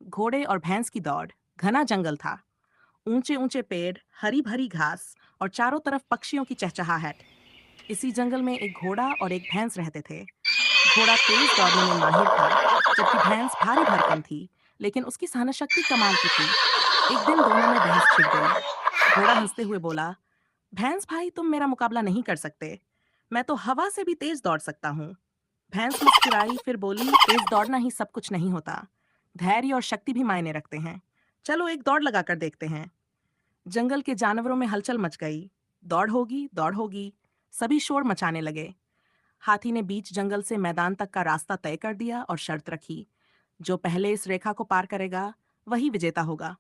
घोड़े और भैंस की दौड़। घना जंगल था। ऊंचे ऊंचे पेड़, हरी भरी घास और चारों तरफ पक्षियों की चहचहाहट। इसी जंगल में एक घोड़ा और एक भैंस रहते थे। घोड़ा तेज दौड़ने में माहिर था, जबकि भैंस भारी भरकम थी, लेकिन उसकी सहनशक्ति कमाल की थी। एक दिन दोनों में बहस छिड़ गई। घोड़ा हंसते हुए बोला, भैंस भाई, तुम मेरा मुकाबला नहीं कर सकते। मैं तो हवा से भी तेज दौड़ सकता हूँ। भैंस मुस्कुराई, फिर बोली, तेज दौड़ना ही सब कुछ नहीं होता। धैर्य और शक्ति भी मायने रखते हैं। चलो एक दौड़ लगा कर देखते हैं। जंगल के जानवरों में हलचल मच गई। दौड़ होगी, दौड़ होगी। सभी शोर मचाने लगे। हाथी ने बीच जंगल से मैदान तक का रास्ता तय कर दिया और शर्त रखी, जो पहले इस रेखा को पार करेगा वही विजेता होगा।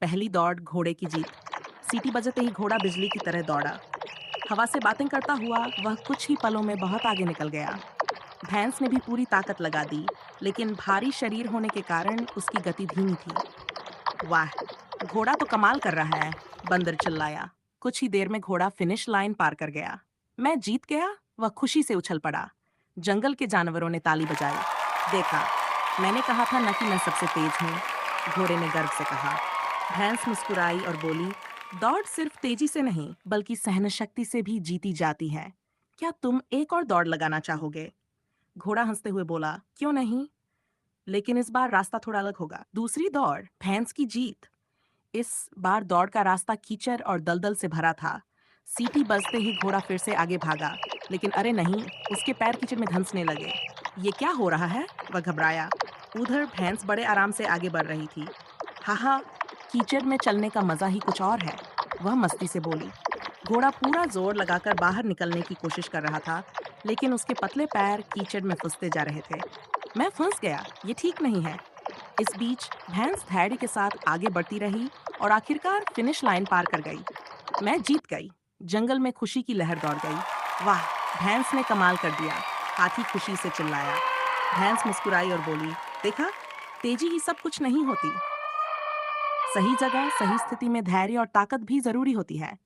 पहली दौड़, घोड़े की जीत। सीटी बजते ही घोड़ा बिजली की तरह दौड़ा। हवा से बातें करता हुआ वह कुछ ही पलों में बहुत आगे निकल गया। भैंस ने भी पूरी ताकत लगा दी, लेकिन भारी शरीर होने के कारण उसकी गति धीमी थी। वाह, घोड़ा तो कमाल कर रहा है, बंदर चिल्लाया। कुछ ही देर में घोड़ा फिनिश लाइन पार कर गया। मैं जीत गया, वह खुशी से उछल पड़ा। जंगल के जानवरों ने ताली बजाई। देखा, मैंने कहा था न कि मैं सबसे तेज हूँ, घोड़े ने गर्व से कहा। भैंस मुस्कुराई और बोली, दौड़ सिर्फ तेजी से नहीं, बल्कि सहनशक्ति से भी जीती जाती है। क्या तुम एक और दौड़ लगाना चाहोगे? घोड़ा हंसते हुए बोला, क्यों नहीं, लेकिन इस बार रास्ता थोड़ा अलग होगा। दूसरी दौड़, भैंस की जीत। इस बार दौड़ का रास्ता कीचड़ और दलदल से भरा था। सीटी बजते ही घोड़ा फिर से आगे भागा, लेकिन अरे नहीं, उसके पैर कीचड़ में धंसने लगे। ये क्या हो रहा है? वह घबराया। उधर भैंस बड़े आराम से आगे बढ़ रही थी। हाहा, कीचड़ में चलने का मजा ही कुछ और है, वह मस्ती से बोली। घोड़ा पूरा जोर लगाकर बाहर निकलने की कोशिश कर रहा था, लेकिन उसके पतले पैर कीचड़ में फंसते जा रहे थे। मैं फंस गया, ये ठीक नहीं है। इस बीच भैंस धैर्य के साथ आगे बढ़ती रही और आखिरकार फिनिश लाइन पार कर गई। मैं जीत गई। जंगल में खुशी की लहर दौड़ गई। वाह, भैंस ने कमाल कर दिया, हाथी खुशी से चिल्लाया। भैंस मुस्कुराई और बोली, देखा, तेजी ही सब कुछ नहीं होती। सही जगह, सही स्थिति में धैर्य और ताकत भी जरूरी होती है।